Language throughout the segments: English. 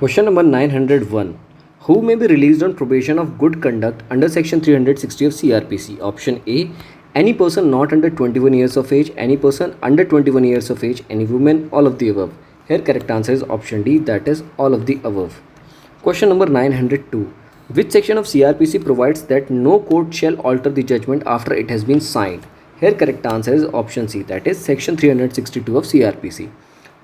Question number 901. Who may be released on probation of good conduct under section 360 of CRPC? Option A. Any person not under 21 years of age, any person under 21 years of age, any woman, all of the above. Here correct answer is option D, that is all of the above. Question number 902. Which section of CRPC provides that no court shall alter the judgment after it has been signed? Here correct answer is option C, that is section 362 of CRPC.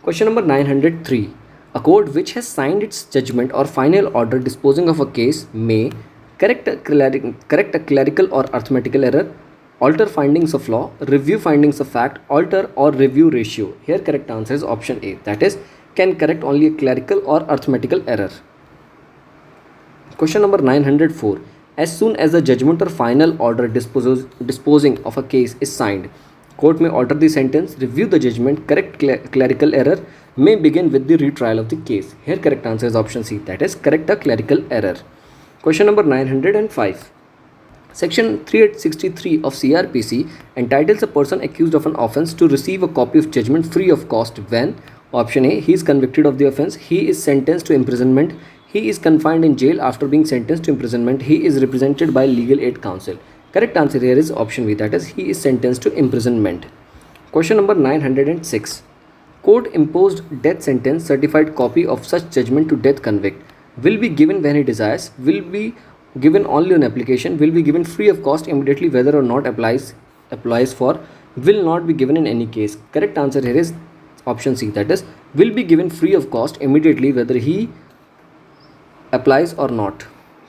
Question number 903. A court which has signed its judgment or final order disposing of a case may correct a clerical or arithmetical error, alter findings of law, review findings of fact, alter or review ratio. Here correct answer is option A, that is can correct only a clerical or arithmetical error. Question number 904. As soon as the judgment or final order disposing of a case is signed, court may alter the sentence, review the judgment, correct clerical error, may begin with the retrial of the case. Here correct answer is option C, that is correct a clerical error. Question number 905. Section 363 of CRPC entitles a person accused of an offence to receive a copy of judgment free of cost when option A. He is convicted of the offence, he is sentenced to imprisonment, he is confined in jail after being sentenced to imprisonment, he is represented by legal aid counsel. Correct answer here is option B, that is he is sentenced to imprisonment. Question number 906. Court imposed death sentence certified copy of such judgment to death convict will be given when he desires, will be given only on application, will be given free of cost immediately whether or not applies for, will not be given in any case. Correct answer here is option C, that is will be given free of cost immediately whether he applies or not.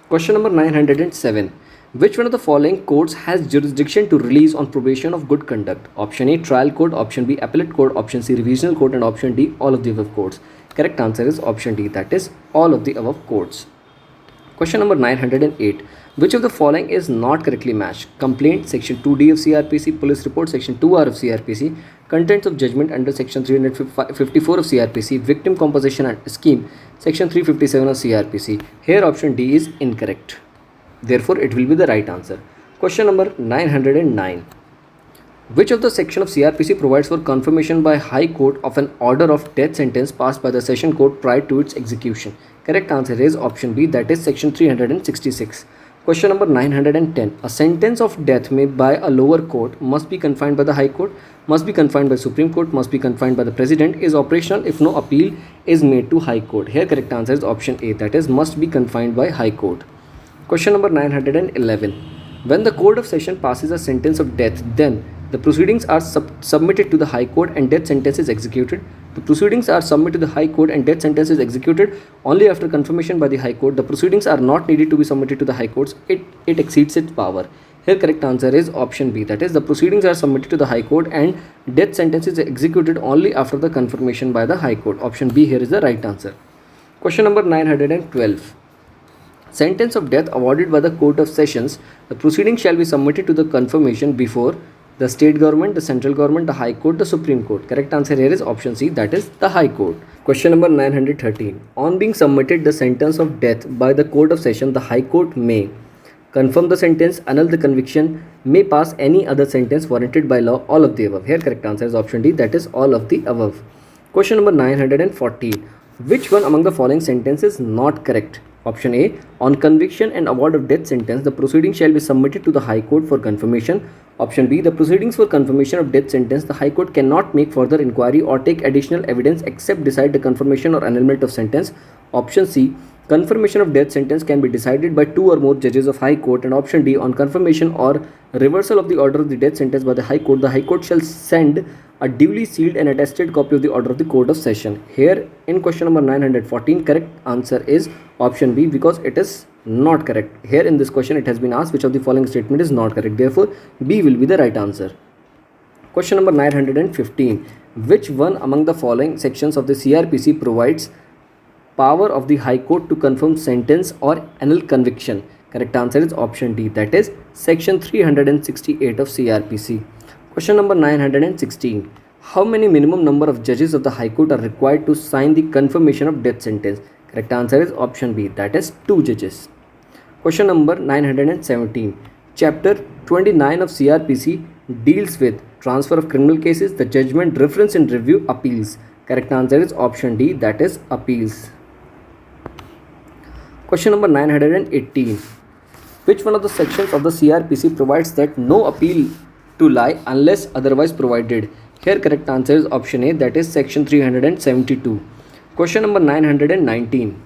Question number 907. Which one of the following courts has jurisdiction to release on probation of good conduct? Option A. Trial court, option B. Appellate court, option C. Revisional court, and option D. All of the above courts. Correct answer is option D, that is all of the above courts. Question number 908. Which of the following is not correctly matched? Complaint, section 2D of CRPC, police report, section 2R of CRPC, contents of judgment under section 354 of CRPC, victim compensation scheme, section 357 of CRPC. Here option D is incorrect. Therefore, it will be the right answer. Question number 909. Which of the section of CRPC provides for confirmation by High Court of an order of death sentence passed by the Session Court prior to its execution? Correct answer is option B, that is section 366. Question number 910. A sentence of death made by a lower court must be confined by the High Court, must be confined by Supreme Court, must be confined by the President, is operational if no appeal is made to High Court. Here correct answer is option A, that is must be confined by High Court. Question number 911. When the Court of Session passes a sentence of death, then the proceedings are submitted to the High Court and death sentence is executed. The proceedings are submitted to the High Court and death sentence is executed only after confirmation by the High Court. The proceedings are not needed to be submitted to the High Courts. It exceeds its power. Here correct answer is option B, that is the proceedings are submitted to the High Court and death sentence is executed only after the confirmation by the High Court. Option B here is the right answer. Question number 912. Sentence of death awarded by the Court of Sessions, the proceeding shall be submitted to the confirmation before the state government, the central government, the High Court, the Supreme Court. Correct answer here is option C, that is the High Court. Question number 913. On being submitted the sentence of death by the Court of Session, the High Court may confirm the sentence, annul the conviction, may pass any other sentence warranted by law, all of the above. Here correct answer is option D, that is all of the above. Question number 914. Which one among the following sentences is not correct? Option A. On conviction and award of death sentence, the proceeding shall be submitted to the High Court for confirmation. Option B. The proceedings for confirmation of death sentence, the High Court cannot make further inquiry or take additional evidence except decide the confirmation or annulment of sentence. Option C. Confirmation of death sentence can be decided by two or more judges of High Court. And option D. On confirmation or reversal of the order of the death sentence by the High Court shall send a duly sealed and attested copy of the order of the Court of Session. Here in question number 914, correct answer is option B, because it is not correct. Here in this question it has been asked which of the following statement is not correct. Therefore, B will be the right answer. Question number 915. Which one among the following sections of the CRPC provides power of the High Court to confirm sentence or annul conviction? Correct answer is option D, that is section 368 of CRPC. Question number 916. How many minimum number of judges of the High Court are required to sign the confirmation of death sentence? Correct answer is option B, that is 2 judges. Question number 917. Chapter 29 of CRPC deals with transfer of criminal cases, the judgment, reference and review, appeals. Correct answer is option D, that is appeals. Question number 918. Which one of the sections of the CRPC provides that no appeal to lie unless otherwise provided? Here correct answer is option A, that is section 372. Question number 919.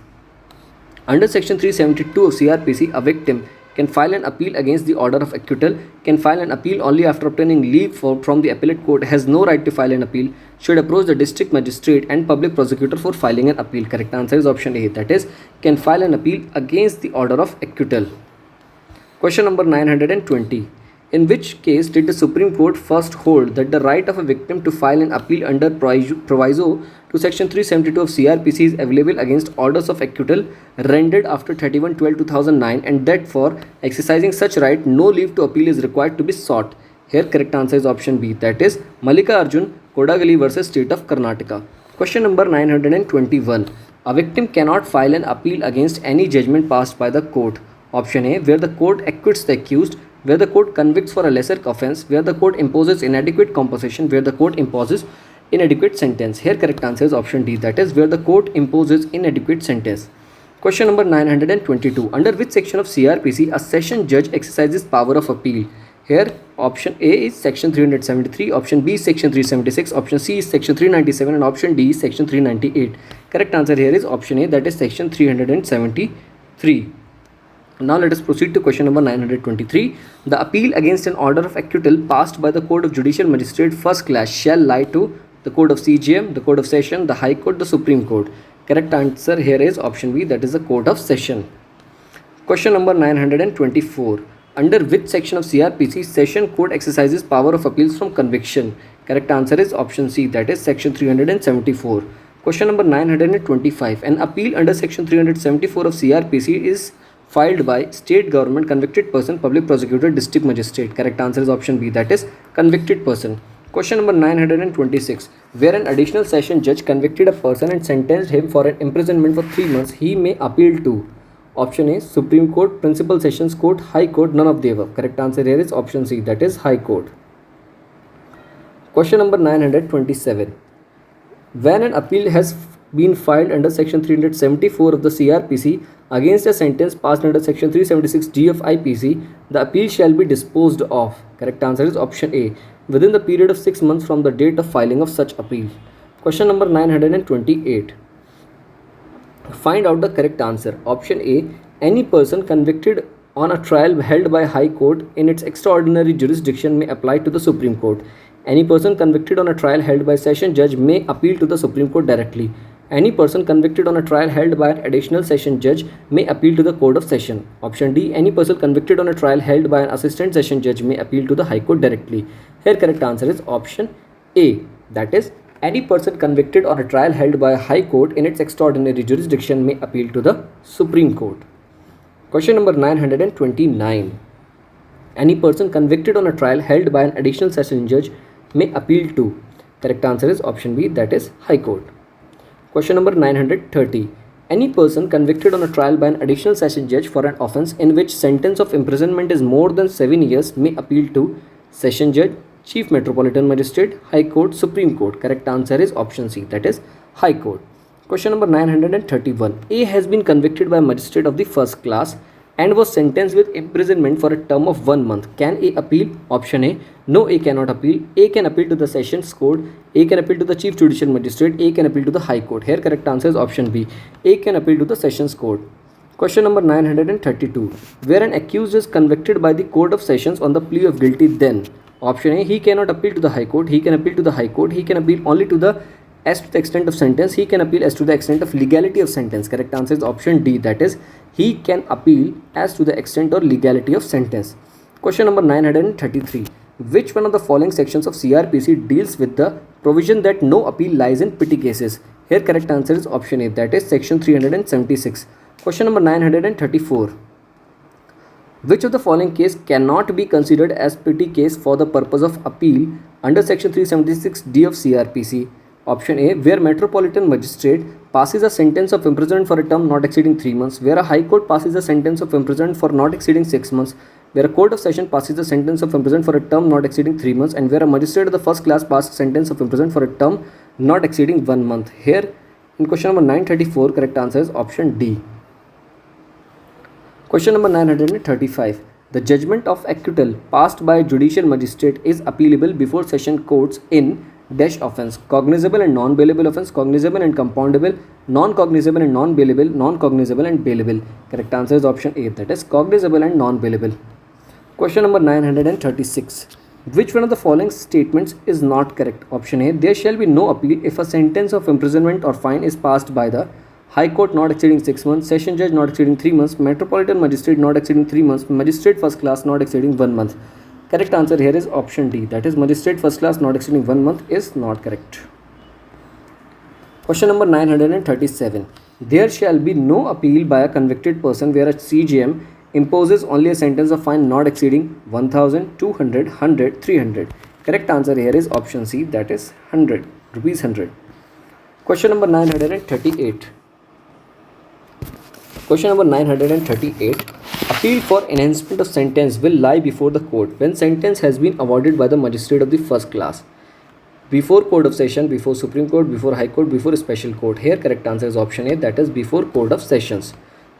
Under section 372 of CRPC, a victim can file an appeal against the order of acquittal, can file an appeal only after obtaining leave from the appellate court, has no right to file an appeal, should approach the district magistrate and public prosecutor for filing an appeal. Correct answer is option A, that is can file an appeal against the order of acquittal. Question number 920. In which case did the Supreme Court first hold that the right of a victim to file an appeal under proviso to section 372 of CRPC is available against orders of acquittal rendered after 31/12/2009, and that for exercising such right no leave to appeal is required to be sought? Here correct answer is option B, that is Malika Arjun Kodagali versus State of Karnataka. Question number 921. A victim cannot file an appeal against any judgment passed by the court. Option A, where the court acquits the accused, where the court convicts for a lesser offence, where the court imposes inadequate compensation, where the court imposes inadequate sentence. Here correct answer is option D, that is where the court imposes inadequate sentence. Question number 922. Under which section of CRPC a session judge exercises power of appeal? Here option A is section 373, option B is section 376, option C is section 397, and option D is section 398. Correct answer here is option A, that is section 373. Now let us proceed to question number 923. The appeal against an order of acquittal passed by the Court of Judicial Magistrate first class shall lie to the Court of CJM, the Court of Session, the High Court, the Supreme Court. Correct answer here is option B, that is the Court of Session. Question number 924. Under which section of CRPC Session Court exercises power of appeals from conviction? Correct answer is option C, that is section 374. Question number 925. An appeal under section 374 of CRPC is filed by state government, convicted person, public prosecutor, district magistrate. Correct answer is option B, that is convicted person. Question number 926. Where an additional session judge convicted a person and sentenced him for an imprisonment for 3 months, he may appeal to. Option A, Supreme Court, Principal Sessions Court, High Court, none of the above. Correct answer here is option C, that is High Court. Question number 927. When an appeal has been filed under section 374 of the CRPC against a sentence passed under section 376D of IPC, the appeal shall be disposed of. Correct answer is option A, within the period of 6 months from the date of filing of such appeal. Question number 928. Find out the correct answer. Option A, any person convicted on a trial held by High Court in its extraordinary jurisdiction may apply to the Supreme Court. Any person convicted on a trial held by session judge may appeal to the Supreme Court directly. Any person convicted on a trial held by an additional session judge may appeal to the Court of Session. Option D, any person convicted on a trial held by an assistant session judge may appeal to the High Court directly. Here correct answer is option A, that is any person convicted on a trial held by a High Court in its extraordinary jurisdiction may appeal to the Supreme Court. Question number 929. Any person convicted on a trial held by an additional session judge may appeal to. Correct answer is option B, that is High Court. Question number 930. Any person convicted on a trial by an additional session judge for an offence in which sentence of imprisonment is more than 7 years may appeal to Session Judge, Chief Metropolitan Magistrate, High Court, Supreme Court. Correct answer is option C, that is High Court. Question number 931. A has been convicted by a magistrate of the first class and was sentenced with imprisonment for a term of 1 month. Can A appeal? Option A, no, A cannot appeal. A can appeal to the Sessions Court. A can appeal to the Chief Judicial Magistrate. A can appeal to the High Court. Here correct answer is option B. A can appeal to the Sessions Court. Question number 932. Where an accused is convicted by the Court of Sessions on the plea of guilty, then option A, he cannot appeal to the High Court. He can appeal to the High Court. He can appeal only to the as to the extent of sentence. He can appeal as to the extent of legality of sentence. Correct answer is option D, that is he can appeal as to the extent or legality of sentence. Question number 933. Which one of the following sections of CRPC deals with the provision that no appeal lies in petty cases? Here correct answer is option A, that is section 376. Question number 934. Which of the following case cannot be considered as petty case for the purpose of appeal under section 376D of CRPC? Option A, where Metropolitan Magistrate passes a sentence of imprisonment for a term not exceeding 3 months, where a High Court passes a sentence of imprisonment for not exceeding 6 months, where a Court of Session passes a sentence of imprisonment for a term not exceeding 3 months, and where a magistrate of the first class passes a sentence of imprisonment for a term not exceeding 1 month. Here in question number 934, correct answer is option D. Question number 935. The judgment of acquittal passed by a judicial magistrate is appealable before session courts in dash offence: cognizable and non-bailable offence, cognizable and compoundable, non-cognizable and non-bailable, non-cognizable and bailable. Correct answer is option A, that is cognizable and non-bailable. Question number 936. Which one of the following statements is not correct? Option A. There shall be no appeal if a sentence of imprisonment or fine is passed by the High Court not exceeding 6 months, Session Judge not exceeding 3 months, Metropolitan Magistrate not exceeding 3 months, Magistrate First Class not exceeding 1 month. Correct answer here is option D, that is Magistrate First Class not exceeding 1 month is not correct. Question number 937. There shall be no appeal by a convicted person where a CJM imposes only a sentence of fine not exceeding 1000, 200, 100, 300. Correct answer here is option C, that is 100, rupees 100. Question number 938. Question number 938. Appeal for enhancement of sentence will lie before the court when sentence has been awarded by the magistrate of the first class, before Court of Session, before Supreme Court, before High Court, before Special Court. Here correct answer is option A, that is before Court of Sessions.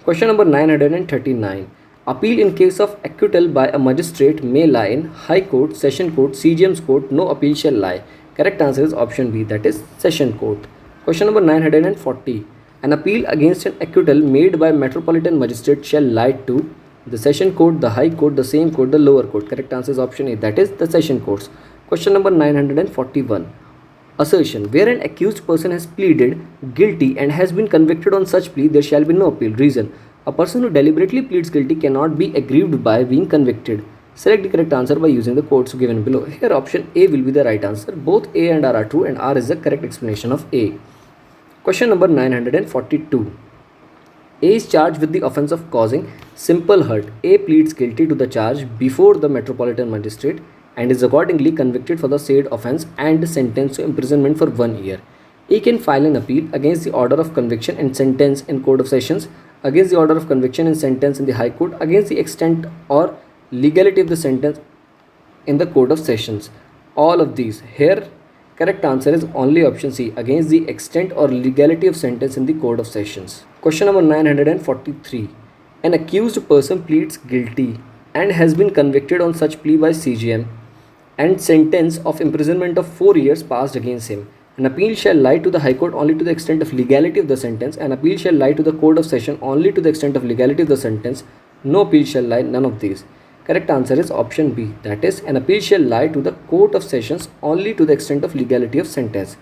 Question number 939. Appeal in case of acquittal by a magistrate may lie in High Court, Session Court, CJM's Court. No appeal shall lie. Correct answer is option B, that is Session Court. Question number 940. An appeal against an acquittal made by Metropolitan Magistrate shall lie to the Session Court, the High Court, the same court, the lower court. Correct answer is option A, that is the Session Courts. Question number 941. Assertion: where an accused person has pleaded guilty and has been convicted on such plea, there shall be no appeal. Reason: a person who deliberately pleads guilty cannot be aggrieved by being convicted. Select the correct answer by using the quotes given below. Here option A will be the right answer. Both A and R are true and R is the correct explanation of A. Question number 942. A is charged with the offence of causing simple hurt. A pleads guilty to the charge before the Metropolitan Magistrate and is accordingly convicted for the said offence and sentenced to imprisonment for 1 year. A can file an appeal against the order of conviction and sentence in Court of Sessions, against the order of conviction and sentence in the High Court, against the extent or legality of the sentence in the Court of Sessions. All of these. Here correct answer is only option C, against the extent or legality of sentence in the Court of Sessions. Question number 943. An accused person pleads guilty and has been convicted on such plea by CJM and sentence of imprisonment of 4 years passed against him. An appeal shall lie to the High Court only to the extent of legality of the sentence. An appeal shall lie to the Court of Session only to the extent of legality of the sentence. No appeal shall lie, none of these. Correct answer is option B, that is an appeal shall lie to the Court of Sessions only to the extent of legality of sentence.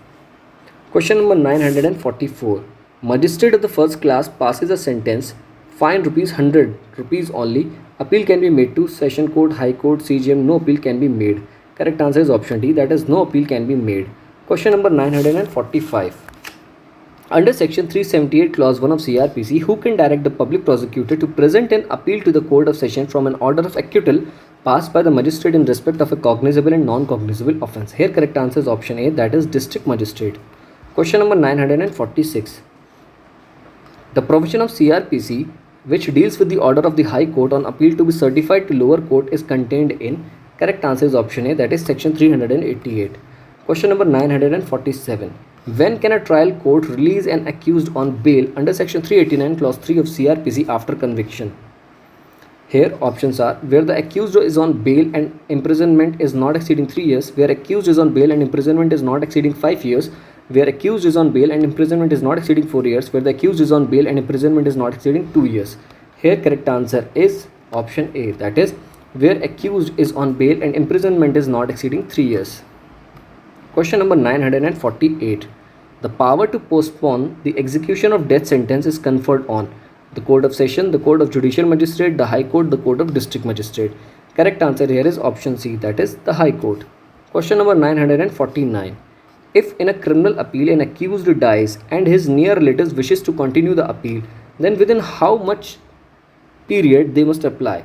Question number 944. Magistrate of the first class passes a sentence, fine rupees 100 rupees only. Appeal can be made to Session Court, High Court, CJM. No appeal can be made. Correct answer is option D, that is no appeal can be made. Question number 945. Under section 378 clause 1 of CRPC, who can direct the public prosecutor to present an appeal to the Court of Session from an order of acquittal passed by the magistrate in respect of a cognizable and non-cognizable offence? Here correct answer is option A, that is district magistrate. Question number 946. The provision of CRPC which deals with the order of the High Court on appeal to be certified to lower court is contained in. Correct answer is option A, that is section 388. Question number 947. When can a trial court release an accused on bail under section 389 clause 3 of CRPC after conviction? Here options are: where the accused is on bail and imprisonment is not exceeding 3 years, where accused is on bail and imprisonment is not exceeding 5 years, where accused is on bail and imprisonment is not exceeding 4 years, where the accused is on bail and imprisonment is not exceeding 2 years. Here correct answer is option A, that is where accused is on bail and imprisonment is not exceeding 3 years. Question number 948. The power to postpone the execution of death sentence is conferred on the Court of Session, the Court of Judicial Magistrate, the High Court, the Court of District Magistrate. Correct answer here is option C, that is the High Court. Question number 949. If in a criminal appeal an accused dies and his near relatives wishes to continue the appeal, then within how much period they must apply?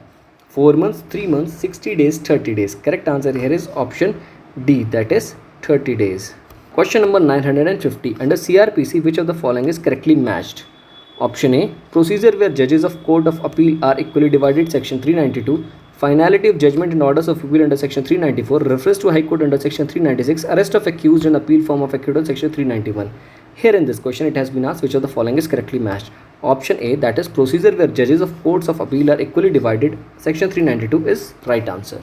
4 months, 3 months, 60 days, 30 days. Correct answer here is option D, that is 30 days. Question number 950. Under CRPC, which of the following is correctly matched? Option A, procedure where judges of Court of Appeal are equally divided, section 392. Finality of judgment and orders of appeal under section 394. Reference to High Court under section 396. Arrest of accused and appeal form of acquittal, section 391. Here in this question, it has been asked which of the following is correctly matched. Option A, that is procedure where judges of courts of appeal are equally divided. Section 392 is right answer.